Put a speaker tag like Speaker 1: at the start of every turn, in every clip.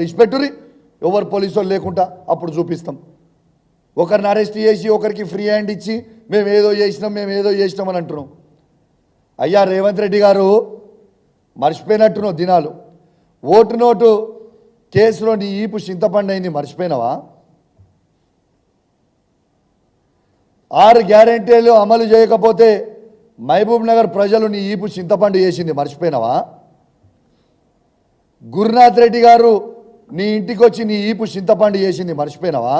Speaker 1: ఇచ్చిపెట్టురి ఎవరు పోలీసు లేకుండా అప్పుడు చూపిస్తాం. ఒకరిని అరెస్ట్ చేసి ఒకరికి ఫ్రీ హ్యాండ్ ఇచ్చి మేము ఏదో చేసినాం అని అంటున్నాం. అయ్యా రేవంత్ రెడ్డి గారు మర్చిపోయినట్టున్నావు దినాలు. ఓటు నోటు కేసులో నీ ఈపు చింతపండు అయింది మర్చిపోయినావా? 6 గ్యారెంటీలు అమలు చేయకపోతే మహబూబ్ నగర్ ప్రజలు నీ ఈపు చింతపండు చేసింది మర్చిపోయినావా? గురునాథ్ రెడ్డి గారు నీ ఇంటికి వచ్చి నీ ఈపు చింతపండు చేసింది మర్చిపోయినావా?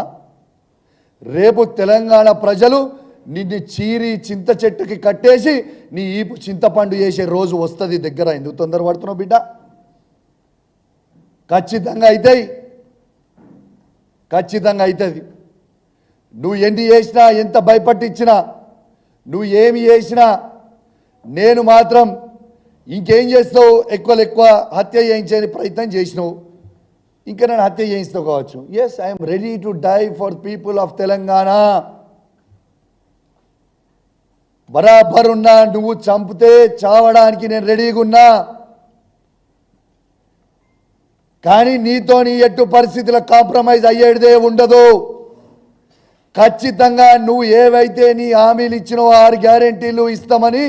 Speaker 1: రేపు తెలంగాణ ప్రజలు నిన్ను చీరి చింత చెట్టుకి కట్టేసి నీ ఈపు చింతపండు చేసే రోజు వస్తుంది దగ్గర. ఎందుకు తొందరపడుతున్నావు బిడ్డ? ఖచ్చితంగా అవుతుంది. నువ్వు ఎన్ని చేసినా, ఎంత భయపట్టించినా, నువ్వు ఏమి చేసినా నేను మాత్రం ఇంకేం చేస్తావు? ఎక్కువ హత్య చేయించే ప్రయత్నం చేసినావు, ఇంకా నేను హత్య చేయిస్తావు కావచ్చు. Yes, I'm ready to die for people of Telangana. బరాబర్ ఉన్నా. నువ్వు చంపితే చావడానికి నేను రెడీగా ఉన్నా. కానీ నీతో నీ ఎట్టు పరిస్థితుల కాంప్రమైజ్ అయ్యేదే ఉండదు. ఖచ్చితంగా నువ్వు ఏవైతే నీ హామీలు ఇచ్చినావో 6 గ్యారెంటీలు ఇస్తామని,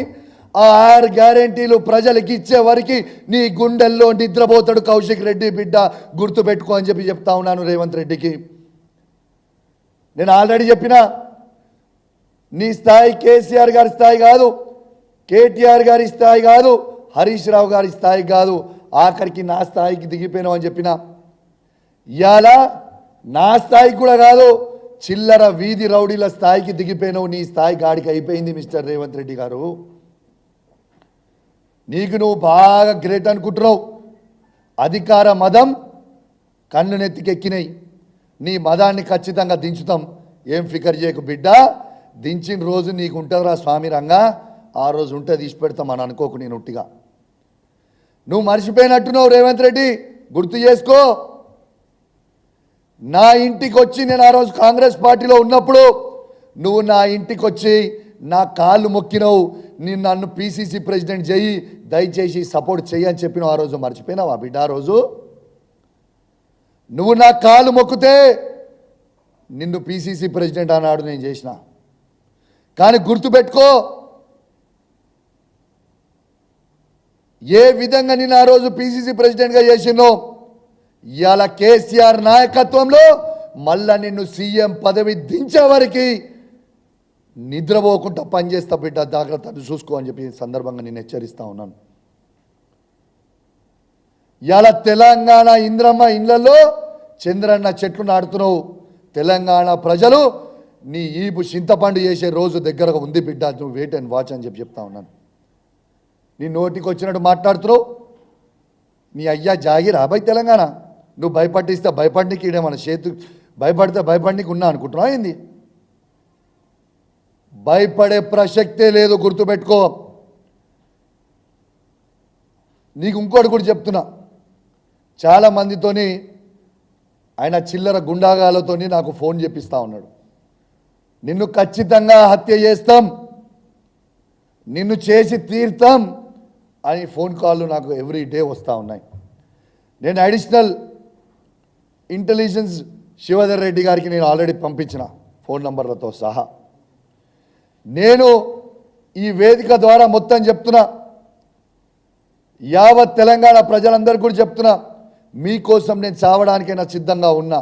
Speaker 1: ఆ 6 గ్యారెంటీలు ప్రజలకు ఇచ్చే వరకు నీ గుండెల్లో నిద్రపోతాడు కౌశిక్ రెడ్డి బిడ్డ. గుర్తుపెట్టుకో అని చెప్తా ఉన్నాను రేవంత్ రెడ్డికి. నేను ఆల్రెడీ చెప్పినా, నీ స్థాయి కేసీఆర్ గారి స్థాయి కాదు, కేటీఆర్ గారి స్థాయి కాదు, హరీష్ రావు గారి స్థాయి కాదు, ఆఖరికి నా స్థాయికి దిగిపోయినావు అని చెప్పిన. ఇవాళ నా స్థాయికి కూడా కాదు, చిల్లర వీధి రౌడీల స్థాయికి దిగిపోయినావు. నీ స్థాయి గాడికి అయిపోయింది మిస్టర్ రేవంత్ రెడ్డి గారు. నీకు నువ్వు బాగా గ్రేట్ అనుకుంటున్నావు. అధికార మదం కన్ను నెత్తికెక్కినాయి. నీ మదాన్ని ఖచ్చితంగా దించుతాం, ఏం ఫికర్ చేయకు బిడ్డ. దించిన రోజు నీకు ఉంటుందిరా స్వామి రంగా, ఆ రోజు ఉంటుంది, తీసి పెడతాం అని అనుకోకు. నేను ఉట్టిగా నువ్వు మర్చిపోయినట్టున్నావు రేవంత్ రెడ్డి, గుర్తు చేసుకో. నా ఇంటికి వచ్చి, నేను ఆ రోజు కాంగ్రెస్ పార్టీలో ఉన్నప్పుడు నువ్వు నా ఇంటికి వచ్చి నా కాళ్ళు మొక్కినావు. నేను నన్ను పిసిసి ప్రెసిడెంట్ చెయ్యి, దయచేసి సపోర్ట్ చెయ్యి అని చెప్పినావు. ఆ రోజు మర్చిపోయినావా బిడ్డ? ఆ రోజు నువ్వు నా కాళ్ళు మొక్కితే నిన్ను పిసిసి ప్రెసిడెంట్ అన్నాడు, నేను చేసిన. కానీ గుర్తుపెట్టుకో, ఏ విధంగా నేను ఆ రోజు పిసిసి ప్రెసిడెంట్గా చేసినో, ఇవాళ కేసీఆర్ నాయకత్వంలో మళ్ళా నిన్ను సీఎం పదవి దించే వరకు నిద్రపోకుండా పనిచేస్తా బిడ్డ, జాగ్రత్తలు చూసుకో అని చెప్పి సందర్భంగా నేను హెచ్చరిస్తా ఉన్నాను. ఇవాళ తెలంగాణ ఇంద్రమ్మ ఇళ్లలో చంద్రన్న చెట్లు నాడుతున్నావు. తెలంగాణ ప్రజలు నీ ఈపు చింతపండు చేసే రోజు దగ్గరగా ఉంది బిడ్డ, నువ్వు వెయిట్ అండ్ వాచ్ అని చెప్తా ఉన్నాను. నీ నోటికి వచ్చినట్టు మాట్లాడుతున్నావు. నీ అయ్యా జాగిరా భయ్ తెలంగాణ. నువ్వు భయపట్టిస్తే భయపడికి ఇడేమన్నా చేతు, భయపడితే భయపడికి ఉన్నా అనుకుంటున్నావు ఏంది? భయపడే ప్రసక్తే లేదు, గుర్తుపెట్టుకో. నీకు ఇంకోటి కూడా చెప్తున్నా, చాలా మందితోని ఆయన చిల్లర గుండాగాలతోని నాకు ఫోన్ చేపిస్తూ ఉన్నాడు. నిన్ను ఖచ్చితంగా హత్య చేస్తాం, నిన్ను చేసి తీర్తాం అని ఫోన్ కాళ్ళు నాకు ఎవ్రీ డే వస్తూ ఉన్నాయి. నేను అడిషనల్ ఇంటెలిజెన్స్ శివధర్ రెడ్డి గారికి నేను ఆల్రెడీ పంపించిన ఫోన్ నంబర్లతో సహా. నేను ఈ వేదిక ద్వారా మొత్తం చెప్తున్నా, యావత్ తెలంగాణ ప్రజలందరికీ కూడా చెప్తున్నా, మీకోసం నేను చావడానికైనా సిద్ధంగా ఉన్నా.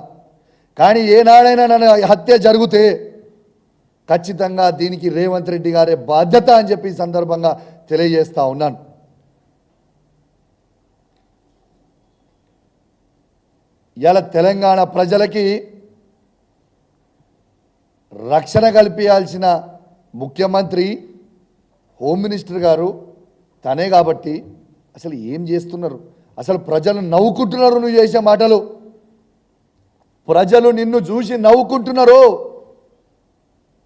Speaker 1: కానీ ఏనాడైనా నన్ను హత్య జరిగితే ఖచ్చితంగా దీనికి రేవంత్ రెడ్డి గారే బాధ్యత అని చెప్పి సందర్భంగా తెలియజేస్తా ఉన్నాను. ఇలా తెలంగాణ ప్రజలకి రక్షణ కల్పించాల్సిన ముఖ్యమంత్రి, హోమ్ మినిస్టర్ గారు తనే కాబట్టి అసలు ఏం చేస్తున్నారు? అసలు ప్రజలు నవ్వుకుంటున్నారు నువ్వు చేసే మాటలు. ప్రజలు నిన్ను చూసి నవ్వుకుంటున్నారు.